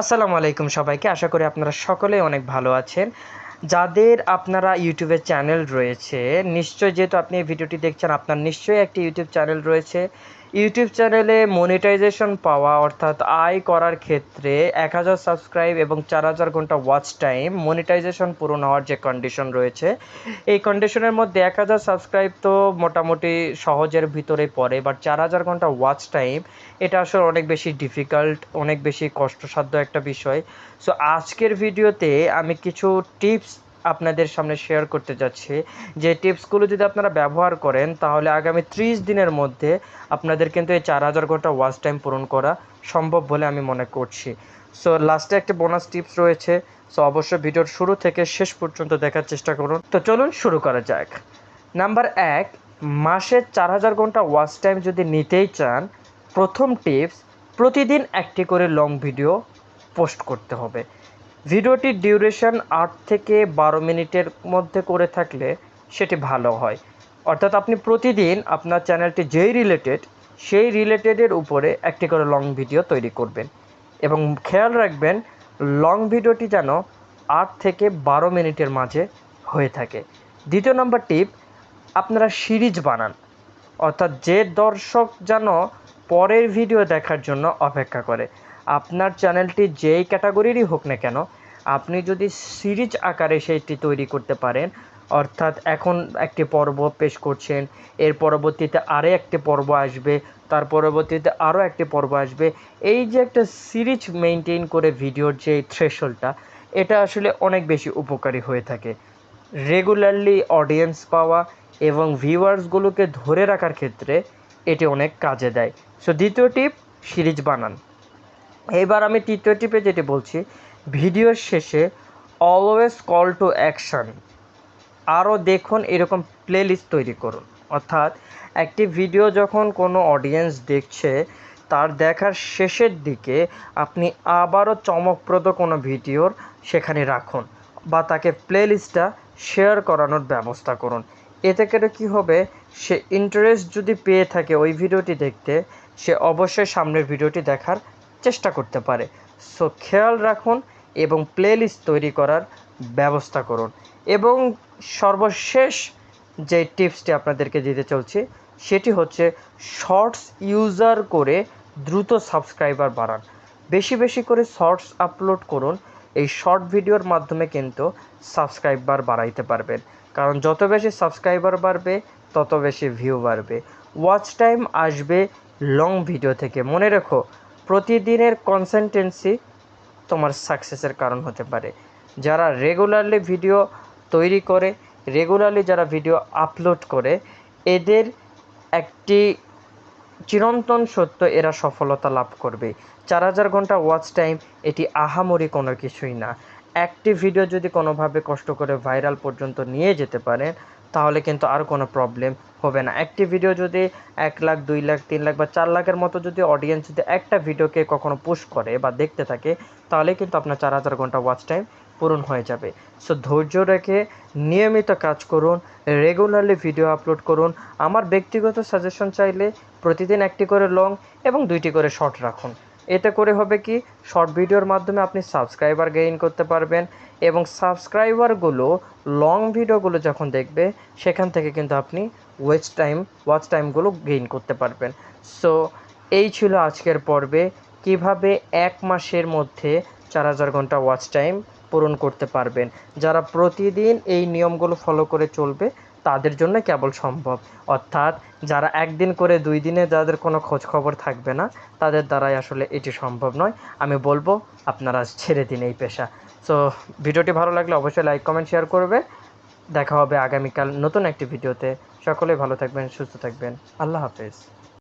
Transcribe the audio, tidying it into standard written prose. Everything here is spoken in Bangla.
আসসালামু আলাইকুম সবাইকে। আশা করি আপনারা সকলেই অনেক ভালো আছেন। যাদের আপনারা ইউটিউবে চ্যানেল রয়েছে, নিশ্চয়ই যেহেতু আপনি এই ভিডিওটি দেখছেন, আপনার নিশ্চয়ই একটি ইউটিউব চ্যানেল রয়েছে। ইউটিউব চ্যানেলে মনিটাইজেশন পাওয়া অর্থাৎ আয় করার ক্ষেত্রে ১,০০০ সাবস্ক্রাইব এবং ৪,০০০ ঘন্টা ওয়াচ টাইম মনিটাইজেশন পূরণ হওয়ার যে কন্ডিশন রয়েছে, এই কন্ডিশনের মধ্যে ১,০০০ সাবস্ক্রাইব তো মোটামুটি সহজের ভিতরে পড়ে, বাট ৪,০০০ ঘন্টা ওয়াচ টাইম এটা আসলে অনেক বেশি ডিফিকাল্ট, অনেক বেশি কষ্টসাধ্য একটা বিষয়। সো আজকের ভিডিওতে আমি কিছু টিপস আপনাদের সামনে শেয়ার করতে যাচ্ছি, যে টিপসগুলো যদি আপনারা ব্যবহার করেন তাহলে আগামী 30 দিনের মধ্যে আপনাদের কিন্তু এই ৪,০০০ ঘন্টা ওয়াচ টাইম পূরণ করা সম্ভব বলে আমি মনে করছি। সো লাস্টে একটা বোনাস টিপস রয়েছে, সো অবশ্যই ভিডিওর শুরু থেকে শেষ পর্যন্ত দেখার চেষ্টা করুন। তো চলুন শুরু করা যাক। নাম্বার ১, মাসে ৪,০০০ ঘন্টা ওয়াচ টাইম যদি নিতেই চান, প্রথম টিপস, প্রতিদিন একটি করে লং ভিডিও পোস্ট করতে হবে। ভিডিওটির ডিউরেশন ৮ থেকে ১২ মিনিটের মধ্যে করে থাকলে সেটি ভালো হয়। অর্থাৎ আপনি প্রতিদিন আপনার চ্যানেলটি যেই রিলেটেড, সেই রিলেটেডের উপরে একটি করে লং ভিডিও তৈরি করবেন এবং খেয়াল রাখবেন লং ভিডিওটি যেন ৮ থেকে ১২ মিনিটের মাঝে হয়ে থাকে। দ্বিতীয় নম্বর টিপ, আপনারা সিরিজ বানান, অর্থাৎ যে দর্শক যেন পরের ভিডিও দেখার জন্য অপেক্ষা করে। আপনার চ্যানেলটি যেই ক্যাটাগরিরই হোক না কেন, আপনি যদি সিরিজ আকারে সেইটি তৈরি করতে পারেন, অর্থাৎ এখন একটি পর্ব পেশ করছেন, এর পরবর্তীতে আরও একটি পর্ব আসবে, তার পরবর্তীতে আরও একটি পর্ব আসবে, এই যে একটা সিরিজ মেনটেন করে ভিডিওর যে থ্রেশহোল্ডটা, এটা আসলে অনেক বেশি উপকারী হয়ে থাকে রেগুলারলি অডিয়েন্স পাওয়া এবং ভিউয়ার্সগুলোকে ধরে রাখার ক্ষেত্রে এটি অনেক কাজে দেয়। সো দ্বিতীয় টিপ, সিরিজ বানান। এবার আমি তৃতীয় টিপে যেটি বলছি, ভিডিওর শেষে অলওয়েজ কল টু অ্যাকশন, আরও দেখুন এরকম প্লেলিস্ট তৈরি করুন। অর্থাৎ একটি ভিডিও যখন কোনো অডিয়েন্স দেখছে, তার দেখার শেষের দিকে আপনি আবারও চমকপ্রদ কোনো ভিডিওর সেখানে রাখুন বা তাকে প্লেলিস্টটা শেয়ার করানোর ব্যবস্থা করুন। এতে করে কী হবে, সে ইন্টারেস্ট যদি পেয়ে থাকে ওই ভিডিওটি দেখতে, সে অবশ্যই সামনের ভিডিওটি দেখার চেষ্টা করতে পারে। সো খেয়াল রাখুন এবং প্লেলিস্ট তৈরি করার ব্যবস্থা করুন। এবং সর্বশেষ যে টিপসটি আপনাদেরকে দিতে চলছি, সেটি হচ্ছে শর্টস ইউজার করে দ্রুত সাবস্ক্রাইবার বাড়ান। বেশি বেশি করে শর্টস আপলোড করুন। এই শর্ট ভিডিওর মাধ্যমে কিন্তু সাবস্ক্রাইবার বাড়াইতে পারবেন, কারণ যত বেশি সাবস্ক্রাইবার বাড়বে তত বেশি ভিউ বাড়বে। ওয়াচ টাইম আসবে লং ভিডিও থেকে। মনে রেখো, প্রতিদিনের কনসিস্টেন্সি তোমার সাকসেসের কারণ হতে পারে। যারা রেগুলারলি ভিডিও তৈরি করে, রেগুলারলি যারা ভিডিও আপলোড করে, এদের একটি চিরন্তন সত্য, এরা সফলতা লাভ করবে। ৪,০০০ ঘন্টা ওয়াচ টাইম এটি আহামরি কোনো কিছুই না। একটি ভিডিও যদি কোনোভাবে কষ্ট করে ভাইরাল পর্যন্ত নিয়ে যেতে পারেন, তাহলে কিন্তু আর কোনো প্রবলেম হবে না। একটি ভিডিও যদি ১ লাখ, ২ লাখ, ৩ লাখ বা ৪ লাখের মতো যদি অডিয়েন্স যদি একটা ভিডিওকে কখনো পুশ করে বা দেখতে থাকে, তাহলে কিন্তু আপনার ৪,০০০ ঘন্টা ওয়াচ টাইম পূরণ হয়ে যাবে। সো ধৈর্য রেখে নিয়মিত কাজ করুন, রেগুলারলি ভিডিও আপলোড করুন। আমার ব্যক্তিগত সাজেশন চাইলে প্রতিদিন একটি করে লং এবং ২টি করে শর্ট রাখুন। এতে করে হবে কি, শর্ট ভিডিওর মাধ্যমে আপনি সাবস্ক্রাইবার গেইন করতে পারবেন এবং সাবস্ক্রাইবারগুলো লং ভিডিওগুলো যখন দেখবে, সেখান থেকে কিন্তু আপনি ওয়াচ টাইমগুলো গেইন করতে পারবেন। সো এই ছিল আজকের পর্বে, কিভাবে ১ মাসের মধ্যে ৪,০০০ ঘন্টা ওয়াচ টাইম পূরণ করতে পারবেন। যারা প্রতিদিন এই নিয়মগুলো ফলো করে চলবে, তাদের জন্য কেবল সম্ভব। অর্থাৎ যারা একদিন করে ২ দিনে যাদের কোনো খোঁজ খবর থাকবে না, তাদের দ্বারাই আসলে এটি সম্ভব নয়। আমি বলবো আপনারা ছেড়ে দিন এই পেশা। সো ভিডিওটি ভালো লাগলে অবশ্যই লাইক, কমেন্ট, শেয়ার করবে। দেখা হবে আগামীকাল নতুন একটি ভিডিওতে। সকলেই ভালো থাকবেন, সুস্থ থাকবেন। আল্লাহ হাফেজ।